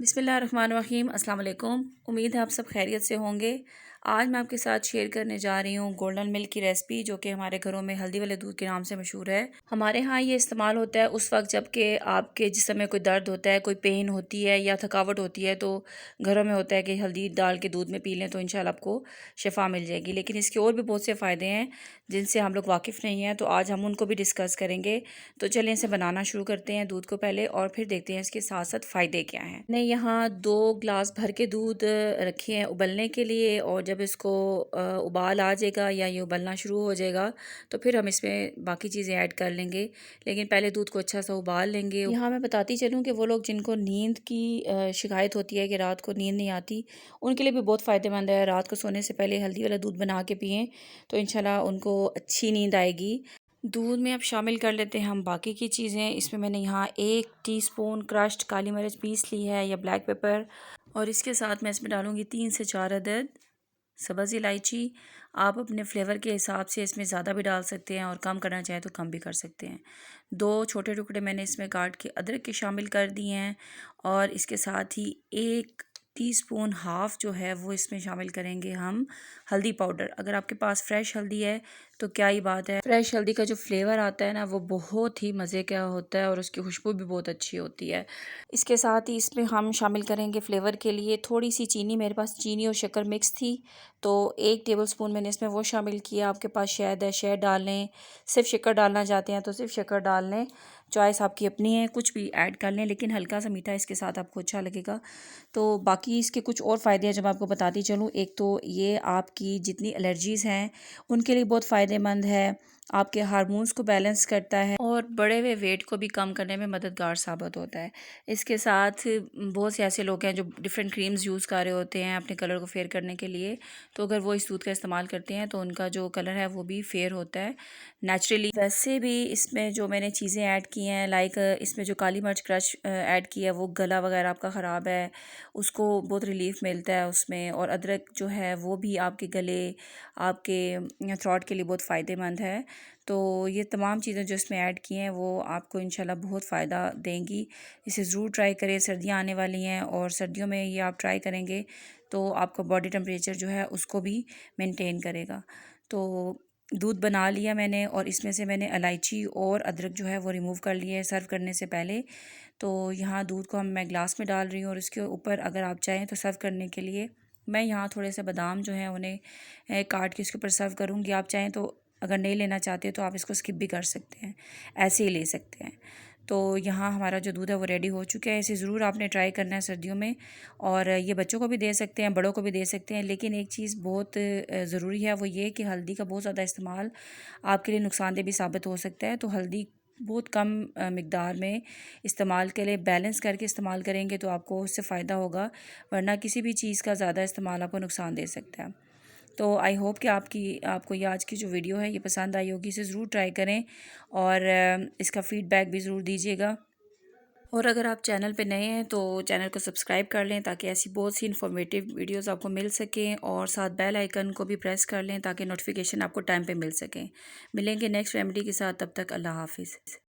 बिस्मिल्लाहिर्रहमानिर्रहीम अस्सलाम वालेकुम। उम्मीद है आप सब खैरियत से होंगे। आज मैं आपके साथ शेयर करने जा रही हूँ गोल्डन मिल्क की रेसिपी, जो कि हमारे घरों में हल्दी वाले दूध के नाम से मशहूर है। हमारे यहाँ ये इस्तेमाल होता है उस वक्त जब कि आपके जिस्म में कोई दर्द होता है, कोई पेन होती है या थकावट होती है, तो घरों में होता है कि हल्दी डाल के दूध में पी लें तो इंशाल्लाह आपको शिफा मिल जाएगी। लेकिन इसके और भी बहुत से फ़ायदे हैं जिनसे हम लोग वाकिफ़ नहीं हैं, तो आज हम उनको भी डिस्कस करेंगे। तो चलिए इसे बनाना शुरू करते हैं दूध को पहले, और फिर देखते हैं इसके साथ साथ फ़ायदे क्या हैं। मैंने यहाँ 2 ग्लास भर के दूध रखे हैं उबलने के लिए, और जब इसको उबाल आ जाएगा या ये उबलना शुरू हो जाएगा तो फिर हम इसमें बाकी चीज़ें ऐड कर लेंगे। लेकिन पहले दूध को अच्छा सा उबाल लेंगे। यहाँ मैं बताती चलूँ कि वो लोग जिनको नींद की शिकायत होती है कि रात को नींद नहीं आती, उनके लिए भी बहुत फ़ायदेमंद है। रात को सोने से पहले हल्दी वाला दूध बना के पिएँ तो इंशाल्लाह उनको अच्छी नींद आएगी। दूध में अब शामिल कर लेते हैं हम बाकी की चीज़ें। इसमें मैंने यहाँ 1 टीस्पून क्रश्ड काली मिर्च पीस ली है या ब्लैक पेपर, और इसके साथ मैं इसमें डालूँगी 3 से 4 अदद सब्ज़ इलायची। आप अपने फ्लेवर के हिसाब से इसमें ज़्यादा भी डाल सकते हैं और कम करना चाहें तो कम भी कर सकते हैं। 2 छोटे टुकड़े मैंने इसमें काट के अदरक के शामिल कर दिए हैं, और इसके साथ ही 1 टीस्पून हाफ़ जो है वो इसमें शामिल करेंगे हम हल्दी पाउडर। अगर आपके पास फ्रेश हल्दी है तो क्या ही बात है। फ्रेश हल्दी का जो फ्लेवर आता है ना, वो बहुत ही मज़े का होता है और उसकी खुशबू भी बहुत अच्छी होती है। इसके साथ ही इसमें हम शामिल करेंगे फ्लेवर के लिए थोड़ी सी चीनी। मेरे पास चीनी और शक्कर मिक्स थी, तो 1 टेबलस्पून मैंने इसमें वो शामिल किया। आपके पास शहद है, शहद डाल लें। सिर्फ शक्कर डालना चाहते हैं तो सिर्फ शक्कर डाल लें, चॉइस आपकी अपनी है, कुछ भी ऐड कर लें, लेकिन हल्का सा मीठा इसके साथ आपको अच्छा लगेगा। तो बाकी इसके कुछ और फ़ायदे हैं जो मैं आपको बताती चलूँ। एक तो ये आपकी जितनी एलर्जीज़ हैं उनके लिए बहुत फ़ायदेमंद है, आपके हार्मोन्स को बैलेंस करता है और बढ़े हुए वेट को भी कम करने में मददगार साबित होता है। इसके साथ बहुत से ऐसे लोग हैं जो डिफरेंट क्रीम्स यूज़ कर रहे होते हैं अपने कलर को फेयर करने के लिए, तो अगर वो इस दूध का इस्तेमाल करते हैं तो उनका जो कलर है वो भी फेयर होता है नेचुरली। वैसे भी इसमें जो मैंने चीज़ें ऐड की हैं, लाइक इसमें जो काली मिर्च क्रश ऐड की है, वो गला वगैरह आपका ख़राब है उसको बहुत रिलीफ मिलता है उसमें, और अदरक जो है वो भी आपके गले, आपके थ्रोट के लिए बहुत फ़ायदेमंद है। तो ये तमाम चीज़ें जो इसमें ऐड की हैं वो आपको इंशाल्लाह बहुत फ़ायदा देंगी। इसे ज़रूर ट्राई करें, सर्दियाँ आने वाली हैं और सर्दियों में ये आप ट्राई करेंगे तो आपका बॉडी टेम्परेचर जो है उसको भी मेंटेन करेगा। तो दूध बना लिया मैंने, और इसमें से मैंने इलायची और अदरक जो है वो रिमूव कर लिया है सर्व करने से पहले। तो यहाँ दूध को मैं ग्लास में डाल रही हूँ, और इसके ऊपर अगर आप चाहें तो सर्व करने के लिए मैं यहाँ थोड़े से बादाम जो हैं उन्हें काट के इसके ऊपर सर्व करूँगी। आप चाहें तो अगर नहीं लेना चाहते तो आप इसको स्किप भी कर सकते हैं, ऐसे ही ले सकते हैं। तो यहाँ हमारा जो दूध है वो रेडी हो चुका है। इसे ज़रूर आपने ट्राई करना है सर्दियों में, और ये बच्चों को भी दे सकते हैं, बड़ों को भी दे सकते हैं। लेकिन एक चीज़ बहुत ज़रूरी है, वो ये कि हल्दी का बहुत ज़्यादा इस्तेमाल आपके लिए नुकसानदेह भी साबित हो सकता है। तो हल्दी बहुत कम मिकदार में इस्तेमाल के लिए, बैलेंस करके इस्तेमाल करेंगे तो आपको उससे फ़ायदा होगा, वरना किसी भी चीज़ का ज़्यादा इस्तेमाल आपको नुकसान दे सकता है। तो आई होप कि आपको ये आज की जो वीडियो है ये पसंद आई होगी। इसे ज़रूर ट्राई करें और इसका फ़ीडबैक भी ज़रूर दीजिएगा। और अगर आप चैनल पे नए हैं तो चैनल को सब्सक्राइब कर लें ताकि ऐसी बहुत सी इन्फॉर्मेटिव वीडियोस आपको मिल सकें, और साथ बेल आइकन को भी प्रेस कर लें ताकि नोटिफिकेशन आपको टाइम पे मिल सकें। मिलेंगे नेक्स्ट रेमेडी के साथ, तब तक अल्लाह हाफ़िज़।